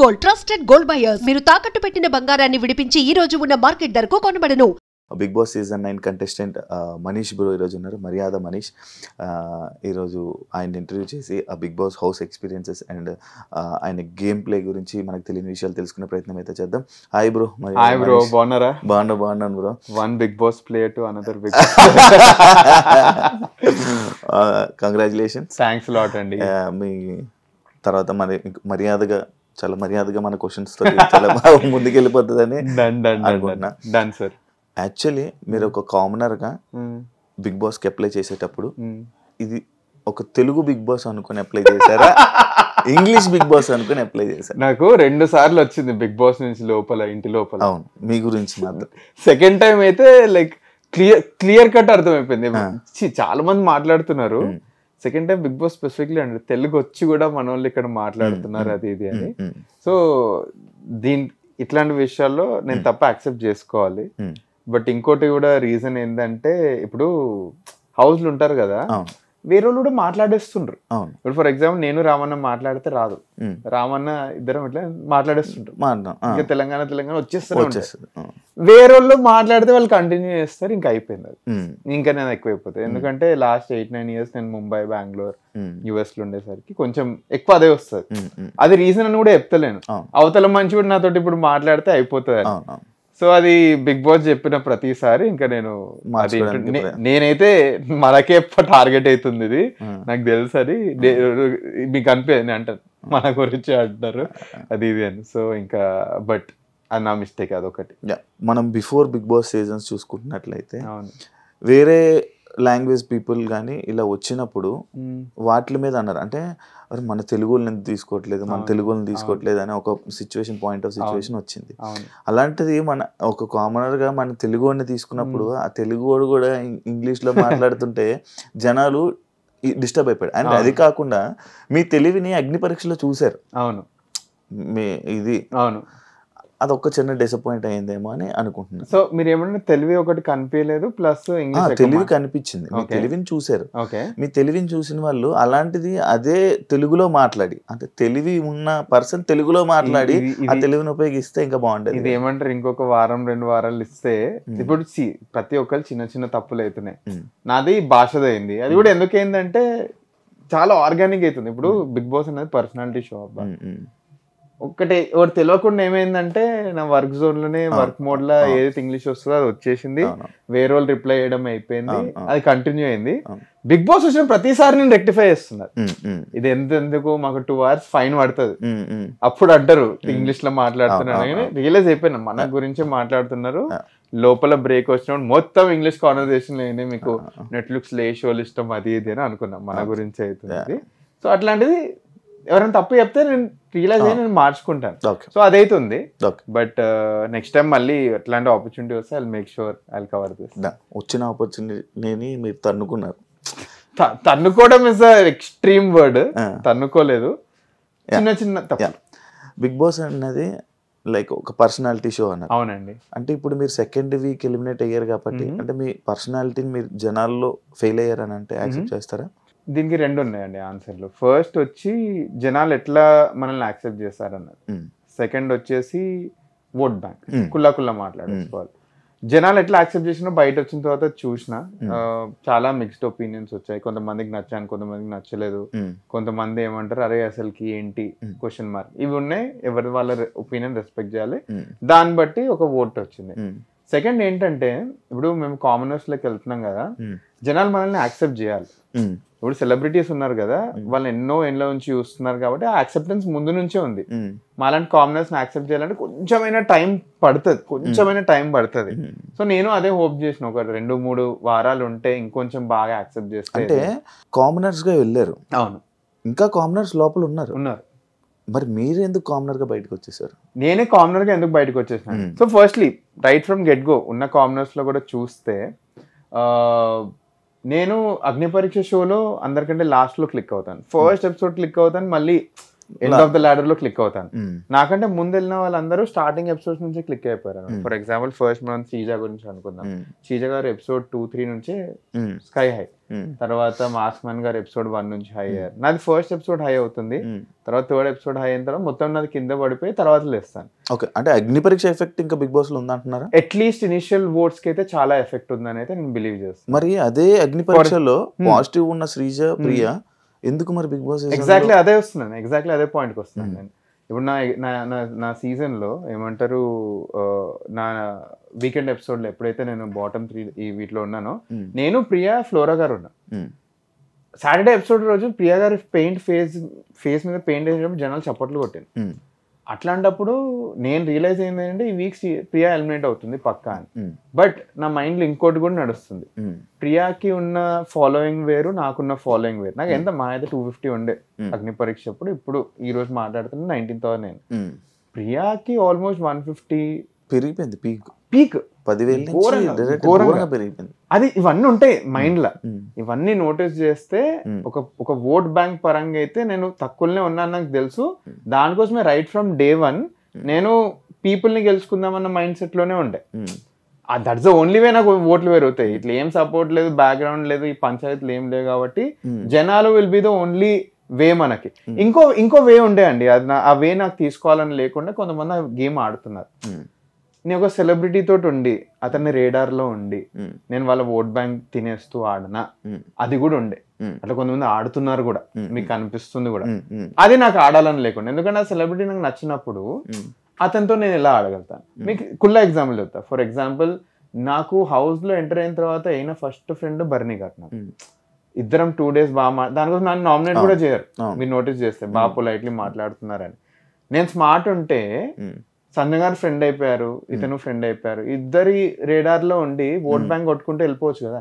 Gold trusted gold buyers. మీరు తాకట్టు పెట్టిన బంగారాన్ని విడిపించి ఈ రోజు ఉన్న మార్కెట్ ధరకు కొనబడను. Bigg Boss season 9 contestant Manish bro ఈరోజు ఉన్నారు. మర్యాద మనీష్. ఈరోజు ఆయన ఇంటర్వ్యూ చేసి ఆ Bigg Boss house experiences and ఆయన గేమ్ ప్లే గురించి మనకు తెలియని విషయాలు తెలుసుకునే ప్రయత్నం అయితే చేద్దాం. Hi bro. హాయ్ బ్రో, బాగున్నారా? బాగున్నాను bro. Won Bigg Boss play to another big congratulations. Thanks lot అండి. మీ తర్వాత మర్యాదగా చాలా మర్యాదగా మన క్వశ్చన్స్ తో చాలా ముందుకు వెళ్ళిపోతుందని అనుకుంటున్నా. Done sir. యాక్చువల్లీ మీరు ఒక కామనర్ గా బిగ్ బాస్ కి అప్లై చేసేటప్పుడు ఇది ఒక తెలుగు బిగ్ బాస్ అనుకుని అప్లై చేశారా, ఇంగ్లీష్ బిగ్ బాస్ అనుకుని అప్లై చేశారు? నాకు 2 సార్లు వచ్చింది బిగ్ బాస్ నుంచి లోపల, ఇంటి లోపల. అవును, మీ గురించి మాత్రం. సెకండ్ టైం అయితే లైక్ క్లియర్ కట్ అర్థమైపోయింది. చాలా మంది మాట్లాడుతున్నారు. Second time Bigg Boss specifically అంటే తెలుగు వచ్చి కూడా మన వాళ్ళు ఇక్కడ మాట్లాడుతున్నారు అది ఇది అని. సో ఇట్లాంటి విషయాల్లో నేను తప్ప యాక్సెప్ట్ చేసుకోవాలి. బట్ ఇంకోటి కూడా రీజన్ ఏంటంటే, ఇప్పుడు హౌస్లు ఉంటారు కదా, వేరే వాళ్ళు కూడా మాట్లాడేస్తుండ్రు. ఇప్పుడు ఫర్ ఎగ్జాంపుల్ నేను రామన్న మాట్లాడితే రాదు, రామన్న ఇద్దరం ఇట్లా మాట్లాడేస్తుంటారు. ఇంకా తెలంగాణ వచ్చేస్తారు. వేరే వాళ్ళు మాట్లాడితే వాళ్ళు కంటిన్యూ చేస్తారు. ఇంకా అయిపోయింది అది. ఇంకా నేను ఎక్కువైపోతాయి. ఎందుకంటే లాస్ట్ 8-9 years నేను ముంబై, బెంగళూరు, US లో ఉండేసరికి కొంచెం ఎక్కువ అదే వస్తుంది. అది రీజన్ అని కూడా చెప్తలేను. అవతల మంచి కూడా నాతోటి ఇప్పుడు మాట్లాడితే అయిపోతుంది. సో అది బిగ్ బాస్ చెప్పిన ప్రతిసారి ఇంకా నేనైతే మనకే టార్గెట్ అవుతుంది ఇది, నాకు తెలుసు అది. మీకు అనిపించింది అంటారు మన గురించి అంటారు అది ఇది అని. సో ఇంకా బట్ అది నా మిస్టేక్, అదొకటి. మనం బిఫోర్ బిగ్ బాస్ సీజన్స్ చూసుకుంటున్నట్లయితే వేరే లాంగ్వేజ్ పీపుల్ కానీ ఇలా వచ్చినప్పుడు వాటి మీద అన్నారు అంటే మన తెలుగు వాళ్ళని తీసుకోవట్లేదు, మన తెలుగు వాళ్ళని తీసుకోవట్లేదు అని ఒక సిచ్యువేషన్, పాయింట్ ఆఫ్ సిచ్యువేషన్ వచ్చింది. అలాంటిది మన ఒక కామనర్ గా మన తెలుగు వాడిని తీసుకున్నప్పుడు ఆ తెలుగు వాడు కూడా ఇంగ్లీష్ లో మాట్లాడుతుంటే జనాలు డిస్టర్బ్ అయిపోయాడు. అండ్ అది కాకుండా మీ తెలివిని అగ్ని పరీక్షలో చూశారు. అవును, మీ ఇది అవును, అదొక చిన్న డిసప్పాయింట్ అయ్యిందేమో అని అనుకుంటున్నాను. సో మీరు ఏమన్నా తెలివి ఒకటి కనిపించలేదు, ప్లస్ తెలివి కనిపించింది. మీ తెలివిని చూసారు. మీ తెలివిని చూసిన వాళ్ళు అలాంటిది అదే తెలుగులో మాట్లాడి, అంటే తెలివి ఉన్న పర్సన్ తెలుగులో మాట్లాడి ఆ తెలివిని ఉపయోగిస్తే ఇంకా బాగుంటది. ఇది ఏమంటారు, ఇంకొక 1-2 వారాలు ఇస్తే. ఇప్పుడు ప్రతి ఒక్కరు చిన్న చిన్న తప్పులు అవుతున్నాయి. నాది భాషదైంది. అది కూడా ఎందుకైందంటే చాలా ఆర్గానిక్ అవుతుంది. ఇప్పుడు బిగ్ బాస్ అనేది పర్సనాలిటీ షో. అబ్బా ఒకటి తెలియకుండా ఏమైందంటే నా వర్క్ జోన్ లోనే వర్క్ మోడ్ లో ఏదైతే ఇంగ్లీష్ వస్తుందో అది వచ్చేసింది. వేరే వాళ్ళు రిప్లై చేయడం అయిపోయింది, అది కంటిన్యూ అయింది. బిగ్ బాస్ వచ్చిన ప్రతిసారి నేను రెక్టిఫై చేస్తున్నారు. ఇది ఎందుకు మాకు 2 hours ఫైన్ పడుతుంది. అప్పుడు అంటారు ఇంగ్లీష్ లో మాట్లాడుతున్నాను కానీ రియలైజ్ అయిపోయినా మన గురించే మాట్లాడుతున్నారు. లోపల బ్రేక్ వచ్చినప్పుడు మొత్తం ఇంగ్లీష్ కాన్వర్సేషన్ లేని మీకు నెట్ఫ్లిక్స్ లో ఏ షోలు ఇష్టం అది ఇది అని అనుకున్నాం, మన గురించి అవుతుంది. సో అట్లాంటిది ఎవరైనా తప్పు చెప్తే నేను రియలైజ్ అయ్యి నేను మార్చుకుంటాను. సో అదైతుంది. బట్ నెక్స్ట్ టైం మళ్ళీ ఎట్లాంటి ఆపర్చునిటీ వస్తే I make sure I cover this. వచ్చిన ఆపర్చునిటీని మీరు తన్నుకున్నారు. తన్నుకోవడం ఇస్ ఎక్స్ట్రీమ్ వర్డ్. తన్నుకోలేదు, చిన్న చిన్న తప్పు. బిగ్ బాస్ అన్నది లైక్ ఒక పర్సనాలిటీ షో అన్నారు. అవునండి. అంటే ఇప్పుడు మీరు సెకండ్ వీక్ ఎలిమినేట్ అయ్యారు కాబట్టి అంటే మీ పర్సనాలిటీని మీరు జనాల్లో ఫెయిల్ అయ్యారని అంటే యాక్సెప్ట్ చేస్తారా? దీనికి 2 ఉన్నాయండి ఆన్సర్లు. ఫస్ట్ వచ్చి జనాలు ఎట్లా మనల్ని యాక్సెప్ట్ చేస్తారన్నది. సెకండ్ వచ్చేసి ఓట్ బ్యాంక్, కుల్లా మాట్లాడేసుకోవాలి. జనాలు ఎట్లా యాక్సెప్ట్ చేసినా బయట వచ్చిన తర్వాత చూసిన చాలా మిక్స్డ్ ఒపీనియన్స్ వచ్చాయి. కొంతమందికి నచ్చాను, కొంతమందికి నచ్చలేదు. కొంతమంది ఏమంటారు అరే అసలుకి ఏంటి క్వశ్చన్ మార్క్, ఇవి ఉన్నాయి. ఎవరి వాళ్ళ ఒపీనియన్ రెస్పెక్ట్ చేయాలి. దాన్ని బట్టి ఒక ఓట్ వచ్చింది. సెకండ్ ఏంటంటే, ఇప్పుడు మేము కామనర్స్ లోకి వెళ్తున్నాం కదా, జనాలు మనల్ని యాక్సెప్ట్ చేయాలి. ఇప్పుడు సెలబ్రిటీస్ ఉన్నారు కదా, వాళ్ళు ఎన్నో ఏళ్ళ నుంచి చూస్తున్నారు కాబట్టి ఆ యాక్సెప్టెన్స్ ముందు నుంచే ఉంది. మాలాంటి కామనర్స్ యాక్సెప్ట్ చేయాలంటే కొంచెమైనా టైం పడుతుంది. సో నేను అదే హోప్ చేసిన, ఒక 2-3 వారాలు ఉంటే ఇంకొంచెం బాగా యాక్సెప్ట్ చేస్తే. అంటే కామనర్స్ గా వెళ్ళారు. అవును, ఇంకా కామనర్స్ లోపల ఉన్నారు. మరి మీరు ఎందుకు కామనర్ గా బయటకు వచ్చేసారు? నేనే కామనర్ గా ఎందుకు బయటకు వచ్చేసాను? So firstly right from get go ఉన్న కామనర్స్ లో కూడా చూస్తే, నేను అగ్ని పరీక్ష షోలో అందరికంటే లాస్ట్ లో క్లిక్ అవుతాను. ఫస్ట్ ఎపిసోడ్ క్లిక్ అవుతాను, మళ్ళీ ఎండ్ ఆఫ్ ద ల్యాడర్ లో క్లిక్ అవుతాను. నాకంటే ముందు వెళ్ళిన వాళ్ళందరూ స్టార్టింగ్ ఎపిసోడ్స్ నుంచి క్లిక్ అయిపోయారు. ఫర్ ఎగ్జాంపుల్ ఫస్ట్ మనం శ్రీజ గురించి అనుకుందాం. శ్రీజ గారు ఎపిసోడ్ 2-3 నుంచే స్కై హై, తర్వాత మాస్మన్ గారు ఎపిసోడ్ 1 నుంచి హై అయ్యారు. నాది ఫస్ట్ ఎపిసోడ్ హై అవుతుంది, తర్వాత థర్డ్ ఎపిసోడ్ హై అయిన తర్వాత మొత్తం నాది కింద పడిపోయి తర్వాత లేస్తాను. ఓకే, అంటే అగ్ని పరీక్ష ఎఫెక్ట్ ఇంకా బిగ్ బాస్ లో ఉందంటున్నారా? అట్లీస్ట్ ఇనిషియల్ ఓట్స్ కి అయితే చాలా ఎఫెక్ట్ ఉందని అయితే నేను బిలీవ్ చేస్తాను. మరి అదే అగ్ని పరీక్షలో పాజిటివ్ ఉన్న శ్రీజ, ప్రియా ఎందుకు మరి బిగ్ బాస్? ఎగ్జాక్ట్లీ అదే వస్తున్నాను, ఎగ్జాక్ట్లీ అదే పాయింట్కి వస్తున్నాను నేను. ఇప్పుడు నా సీజన్ లో ఏమంటారు, నా వీకెండ్ ఎపిసోడ్ లో ఎప్పుడైతే నేను బాటమ్ 3 ఈ వీటిలో ఉన్నానో, నేను ప్రియా, ఫ్లోరా గారు ఉన్నా. సాటర్డే ఎపిసోడ్ రోజు ప్రియా గారి ఫేస్ మీద పెయింట్ వేసేటప్పుడు జనాలు చప్పట్లు కొట్టాను. అట్లాంటప్పుడు నేను రియలైజ్ అయింది ఏంటంటే ఈ వీక్స్ ప్రియా ఎలిమినేట్ అవుతుంది పక్కా అని. బట్ నా మైండ్ లో ఇంకోటి కూడా నడుస్తుంది, ప్రియాకి ఉన్న ఫాలోయింగ్ వేరు, నాకున్న ఫాలోయింగ్ వేరు. నాకు ఎంత మా అయితే 250 ఉండే అగ్ని పరీక్ష అప్పుడు. ఇప్పుడు ఈ రోజు మాట్లాడుతున్నా 19,000 నేను. ప్రియాకి ఆల్మోస్ట్ 150 పెరిగిపోయింది, పీక్ 10,000 పెరిగిపోయింది. అది ఇవన్నీ ఉంటాయి మైండ్ లో, ఇవన్నీ నోటీస్ చేస్తే ఒక ఓట్ బ్యాంక్ పరంగా అయితే నేను తక్కువనే ఉన్నాను నాకు తెలుసు. దానికోసమే రైట్ ఫ్రమ్ డే 1 నేను పీపుల్ ని గెలుచుకుందామన్న మైండ్ సెట్ లోనే ఉండే. దట్స్ ద ఓన్లీ వే నాకు ఓట్లు పెరుగుతాయి. ఇట్లా ఏం సపోర్ట్ లేదు, బ్యాక్గ్రౌండ్ లేదు, ఈ పంచాయతీలు ఏం లేవు కాబట్టి జనాలు will be the only way మనకి. ఇంకో వే ఉండే అండి, అది ఆ వే నాకు తీసుకోవాలని లేకుండా కొంతమంది గేమ్ ఆడుతున్నారు. నేను ఒక సెలబ్రిటీ తోటి ఉండి అతన్ని రేడార్ లో ఉండి నేను వాళ్ళ ఓట్ బ్యాంక్ తినేస్తూ ఆడనా, అది కూడా ఉండే. అట్లా కొంతమంది ఆడుతున్నారు కూడా, మీకు కనిపిస్తుంది కూడా. అది నాకు ఆడాలని లేకుండా, ఎందుకంటే ఆ సెలబ్రిటీ నాకు నచ్చినప్పుడు అతనితో నేను ఎలా ఆడగలుగుతాను. మీకు కుల్లా ఎగ్జాంపుల్ చెప్తా. ఫర్ ఎగ్జాంపుల్ నాకు హౌస్ లో ఎంటర్ అయిన తర్వాత అయిన ఫస్ట్ ఫ్రెండ్ బర్నీ గారు. నాకు ఇద్దరం 2 days బాగా దానికోసం నన్ను నామినేట్ కూడా చేయరు, మీరు నోటీస్ చేస్తే బాగా పొలైట్లీ మాట్లాడుతున్నారని. నేను స్మార్ట్ ఉంటే సంజయ్ గారు ఫ్రెండ్ అయిపోయారు, ఇతను ఫ్రెండ్ అయిపోయారు, ఇద్దరి రేడార్ లో ఉండి ఓట్ బ్యాంక్ కొట్టుకుంటే వెళ్ళిపోవచ్చు కదా.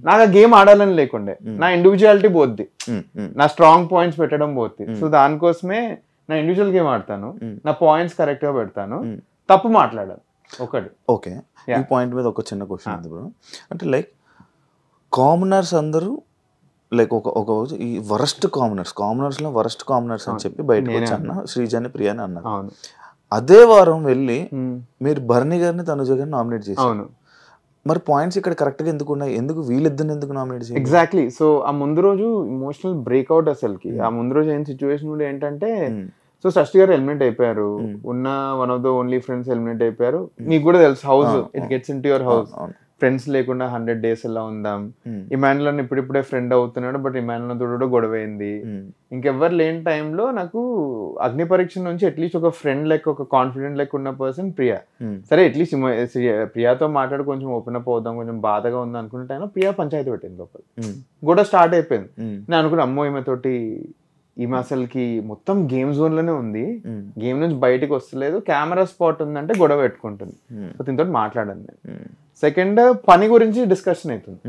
నాకు ఆ గేమ్ ఆడాలని లేకుండే, నా ఇండివిజువాలిటీ పోద్ది, నా స్ట్రాంగ్ పాయింట్స్ పెట్టడం పోద్ది. సో దానికోసమే నా ఇండివిజువల్ గేమ్ ఆడతాను, నా పాయింట్స్ కరెక్ట్ గా పెడతాను, తప్పు మాట్లాడాలి ఒకటి. ఓకే, ఈ పాయింట్ మీద ఒక చిన్న క్వశ్చన్ ఉంది బ్రో. అంటే లైక్ కామనర్స్ అందరూ లైక్ ఒక ఈ వరస్ట్ కామనర్స్ లో వరస్ట్ కామనర్స్ అని చెప్పి బయటకు వచ్చి అన్న శ్రీజాని, ప్రియాని అన్నారు. అదే వారం వెళ్ళి మీరు భరణి గారిని, తనుజ గారిని నామినేట్ చేశారు. మరి పాయింట్స్ ఇక్కడ కరెక్ట్ గా ఎందుకు ఉన్నాయి? ఎందుకు వీళ్ళిద్దరిని ఎందుకు నామినేట్ చేయాలి? ఎగ్జాక్ట్లీ. సో ఆ ముందు రోజు ఇమోషనల్ బ్రేక్అవుట్ అసలుకి. ఆ ముందు రోజు అయిన సిచ్యువేషన్ కూడా ఏంటంటే, సో షష్ఠి గారు ఎలిమినేట్ అయిపోయారు, ఉన్న one of the only friends eliminate అయిపోయారు. మీకు కూడా తెలుసు house it gets in to your house. Friends లేకుండా 100 days ఎలా ఉందాం. ఇమాన్యుల్ ఇప్పుడిప్పుడే ఫ్రెండ్ అవుతున్నాడు, బట్ ఇమాన్యుల్ తో కూడా గొడవ అయింది. ఇంకెవ్వరు లేని టైంలో నాకు అగ్ని పరీక్ష నుంచి అట్లీస్ట్ ఒక ఫ్రెండ్ లెక్క, ఒక కాన్ఫిడెంట్ లెక్క ఉన్న పర్సన్ ప్రియా. సరే అట్లీస్ట్ ప్రియాతో మాట్లాడి కొంచెం ఓపెన్ అప్ అవుదాం, కొంచెం బాధగా ఉంది అనుకున్న టైంలో ప్రియా పంచాయతీ పెట్టింది లోపల, గొడవ స్టార్ట్ అయిపోయింది. నేను అనుకున్నా అమ్మో ఈమె అసలుకి మొత్తం గేమ్ జోన్ లోనే ఉంది, గేమ్ నుంచి బయటకు వస్తలేదు, కెమెరా స్పాట్ ఉందంటే గొడవ పెట్టుకుంటుంది. సో దీంతో మాట్లాడాను నేను. సెకండ్ పని గురించి డిస్కషన్ అవుతుంది.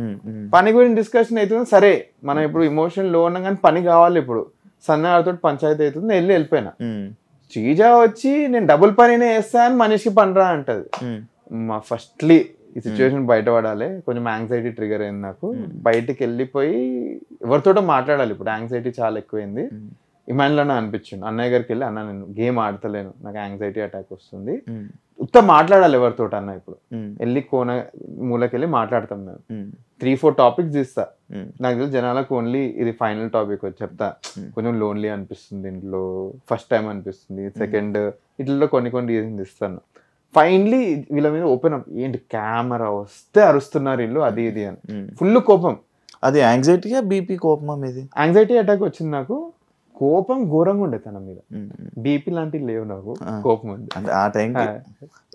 సరే మనం ఇప్పుడు ఇమోషన్ లో ఉన్నాం కానీ పని కావాలి. ఇప్పుడు సన్నగారితో పంచాయతీ అవుతుంది, వెళ్ళిపోయినా. శ్రీజ వచ్చి నేను డబుల్ పనినే వేస్తా అని మనిషికి పనిరా అంటది. మా ఫస్ట్లీ ఈ సిచ్యువేషన్ బయటపడాలి, కొంచెం యాంగ్జైటీ ట్రిగర్ అయింది నాకు. బయటికి వెళ్ళిపోయి ఎవరితోటో మాట్లాడాలి, ఇప్పుడు యాంగ్జైటీ చాలా ఎక్కువైంది. ఇమాన్లోనే అనిపించింది, అన్నయ్య గారికి వెళ్ళి అన్న నేను గేమ్ ఆడతలేను, నాకు యాంగ్జైటీ అటాక్ వస్తుంది, ఉత్త మాట్లాడాలి ఎవరితోటి అన్న. ఇప్పుడు వెళ్ళి మూలకెళ్ళి మాట్లాడతాం మేము, 3-4 టాపిక్స్ తీస్తా. నాకు తెలిసి జనాలకు ఓన్లీ ఇది ఫైనల్ టాపిక్ వచ్చి చెప్తా, కొంచెం లోన్లీ అనిపిస్తుంది ఇంట్లో, ఫస్ట్ టైం అనిపిస్తుంది, సెకండ్ ఇట్లలో కొన్ని రీజన్స్ ఇస్తాను. ఫైనలీ వీళ్ళ మీద ఓపెన్ అప్, ఏంటి కెమెరా వస్తే అరుస్తున్నారు వీళ్ళు, అది ఇది అని ఫుల్ కోపం. అది యాంగ్జైటీయా బీపీ కోపమా? మీది యాంగ్జైటీ అటాక్ వచ్చింది నాకు. కోపం ఘోరంగా ఉండే తన మీద, బీపీ లాంటివి లేవు నాకు, కోపం ఉంది. ఆ టైం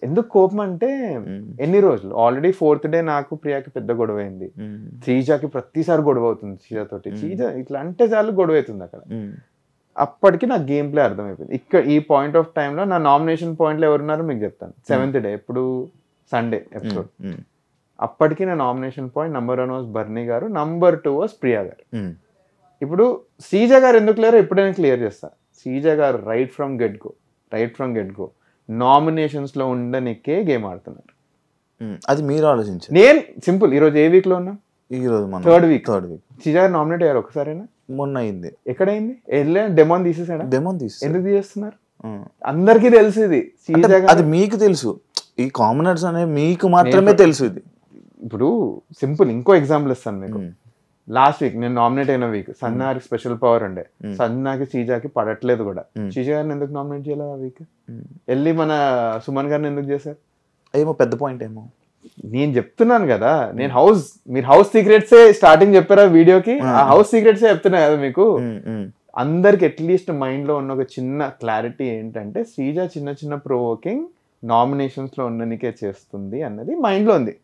ఎందుకు కోపం అంటే ఎన్ని రోజులు ఆల్రెడీ 4th day నాకు ప్రియాకి పెద్ద గొడవ అయింది, శ్రీజాకి ప్రతిసారి గొడవ అవుతుంది శ్రీజాతోటి. శ్రీజ ఇట్లా అంటే చాలు గొడవ అవుతుంది అక్కడ. అప్పటికి నాకు గేమ్ ప్లే అర్థమైపోయింది. ఇక్కడ ఈ పాయింట్ ఆఫ్ టైంలో నా నామినేషన్ పాయింట్లో ఎవరున్నారో మీకు చెప్తాను. 7th day ఎప్పుడు సండే ఎపిసోడ్. అప్పటికి నా నామినేషన్ పాయింట్ నెంబర్ 1 వాజ్ బర్నీ గారు, నెంబర్ 2 వాజ్ ప్రియా గారు. ఇప్పుడు శ్రీజ గారు ఎందుకు లేరో ఎప్పుడైనా క్లియర్ చేస్తా. శ్రీజ గారు right from get go nominations లో ఉండనికే గేమ్ ఆడుతున్నారు. అది మీరు ఆలోచించారు. నేను సింపుల్, ఈరోజు ఏ వీక్ లో ఉన్నా, ఈ రోజు థర్డ్ వీక్ శ్రీజ గారు నామినేట్ అయ్యారు ఒకసారైనా? మొన్న అయింది. ఎక్కడైంది? డెమోన్ తీసేసాడా? డెమోన్ తీసి ఎందుకు తీసేస్తున్నారు? అందరికీ తెలుసు ఇది. అది మీకు తెలుసు, ఈ కామనర్స్ అనేది మీకు మాత్రమే తెలుసు. ఇది ఇప్పుడు సింపుల్ ఇంకో ఎగ్జాంపుల్ ఇస్తాను మీకు. లాస్ట్ వీక్ నేను నామినేట్ అయిన వీక్ సన్నాకి స్పెషల్ పవర్ ఉండే, సన్నాకి శ్రీజాకి పడట్లేదు కూడా. శ్రీజా గారిని ఎందుకు నామినేట్ చేయలేదు ఆ వీక్? వెళ్ళి మన సుమన్ గారిని ఎందుకు చేశారు? ఏమో పెద్ద పాయింట్ ఏమో. నేను చెప్తున్నాను కదా, నేను మీరు హౌస్ సీక్రెట్స్ స్టార్టింగ్ చెప్పారా వీడియోకి, ఆ హౌస్ సీక్రెట్స్ చెప్తున్నా కదా మీకు. అందరికి అట్లీస్ట్ మైండ్ లో ఉన్న ఒక చిన్న క్లారిటీ ఏంటంటే శ్రీజ చిన్న చిన్న ప్రొవోకింగ్ నామినేషన్స్ లో ఉండనికే చేస్తుంది అన్నది మైండ్ లో ఉంది.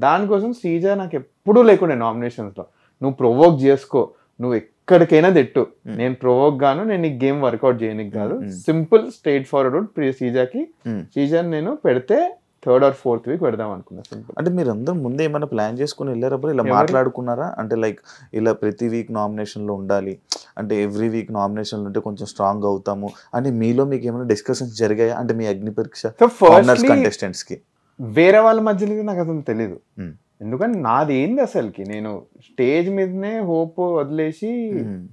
దానికోసం శ్రీజ నాకు ఎప్పుడూ లేకుండే నామినేషన్స్ లో, నువ్వు ప్రొవోక్ చేసుకో, నువ్వు ఎక్కడికైనా తిట్టు, నేను ప్రొవోక్ గాను, నేను ఈ గేమ్ వర్కౌట్ చేయనికి కాదు, సింపుల్ స్ట్రైట్ ఫార్వర్డ్ శ్రీజాకి. శ్రీజాని నేను పెడితే 3rd or 4th వీక్ పెడదాం అనుకున్నా. సింపుల్. అంటే మీరు అందరూ ముందే ఏమైనా ప్లాన్ చేసుకుని వెళ్ళారప్పుడు ఇలా మాట్లాడుకున్నారా? అంటే లైక్ ఇలా ప్రతి వీక్ నామినేషన్లో ఉండాలి, అంటే ఎవ్రీ వీక్ నామినేషన్లు ఉంటే కొంచెం స్ట్రాంగ్ అవుతాము అని మీలో మీకు ఏమైనా డిస్కషన్స్ జరిగాయా? అంటే మీ అగ్ని పరీక్ష కంటెస్టెంట్స్ కి వేరే వాళ్ళ మధ్యలో నాకు అసలు తెలీదు. ఎందుకంటే నాది ఏంది అసలుకి, నేను స్టేజ్ మీదనే హోప్ వదిలేసి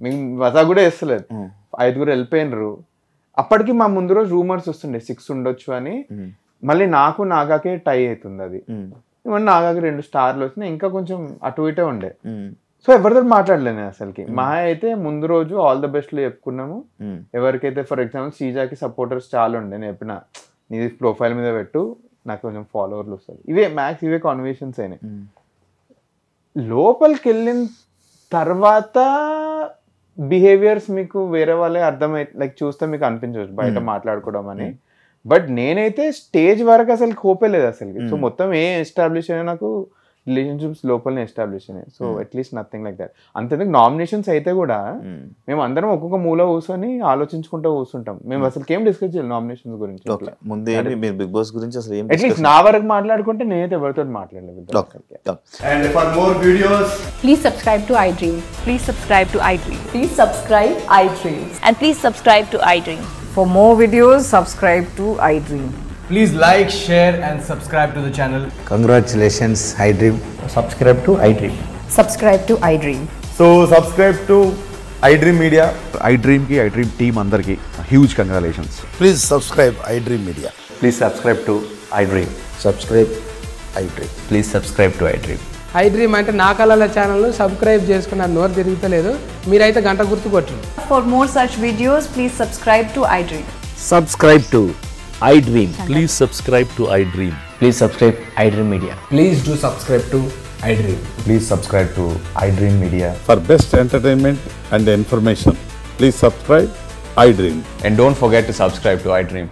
మీకు వసా కూడా వేస్తలేదు. 5 వెళ్ళిపోయినరు. అప్పటికి మా ముందు రోజు రూమర్స్ వస్తుండే 6 ఉండొచ్చు అని. మళ్ళీ నాగాకే టై అవుతుంది అది. నాగాకి 2 స్టార్లు వచ్చినాయి, ఇంకా కొంచెం అటు ఇటే ఉండే. సో ఎవరితో మాట్లాడలేను అసలుకి. మా అయితే ముందు రోజు ఆల్ ద బెస్ట్ లో చెప్పుకున్నాము. ఎవరికైతే ఫర్ ఎగ్జాంపుల్ శ్రీజాకి సపోర్టర్స్ చాలా ఉండే, నేను చెప్పిన నీది ప్రొఫైల్ మీద పెట్టు, నాకు కొంచెం ఫాలోవర్లు వస్తారు. ఇవే కాన్వర్సేషన్స్ అయినాయి. లోపలికి వెళ్ళిన తర్వాత బిహేవియర్స్ మీకు వేరే వాళ్ళే అర్థమై లైక్ చూస్తే మీకు అనిపించవచ్చు బయట మాట్లాడుకోవడం అని. బట్ నేనైతే స్టేజ్ వరకు అసలు హోపే లేదు అసలు. సో మొత్తం ఎస్టాబ్లిష్ అయినా నాకు రిలేషన్షిప్స్ లోపలనే ఎస్టాబ్లిష్ అయినాయి. So at least nothing like that. అంతేందుకు నామినేషన్స్ అయితే కూడా మేము అందరం ఒక్కొక్క మూల కూర్చొని ఆలోచించుకుంటూ కూర్చుంటాం. మేము అసలు ఏం డిస్కస్ చేయాలి నామినేషన్స్ గురించి. ముందే మీరు బిగ్ బాస్ గురించి అసలు ఏం అట్లీస్ట్ నా వరకు మాట్లాడుకుంటే నేనైతే ఎవరితో మాట్లాడలేదు. And for more videos, please subscribe to iDream. Please subscribe to iDream. Please subscribe iDream. And please subscribe to iDream. For more videos, subscribe to iDream. please like, share and subscribe to the channel. Congratulations, iDream. Subscribe to iDream. Subscribe to iDream. So subscribe to iDream Media. iDream team andarki huge congratulations. Please subscribe iDream Media. Please subscribe to iDream. Subscribe iDream. Please subscribe to iDream. iDream అంటే నా కళల ఛానల్ను subscribe చేసుకున్న నోరు తిరుగుతలేదు, మీరైతే గంట గుర్తు కొట్టండి. For more such videos, please subscribe to iDream. Subscribe to iDream. Please subscribe to iDream. Please subscribe iDream Media. Please do subscribe to iDream. Please subscribe to iDream Media. For best entertainment and information, please subscribe iDream. And don't forget to subscribe to iDream.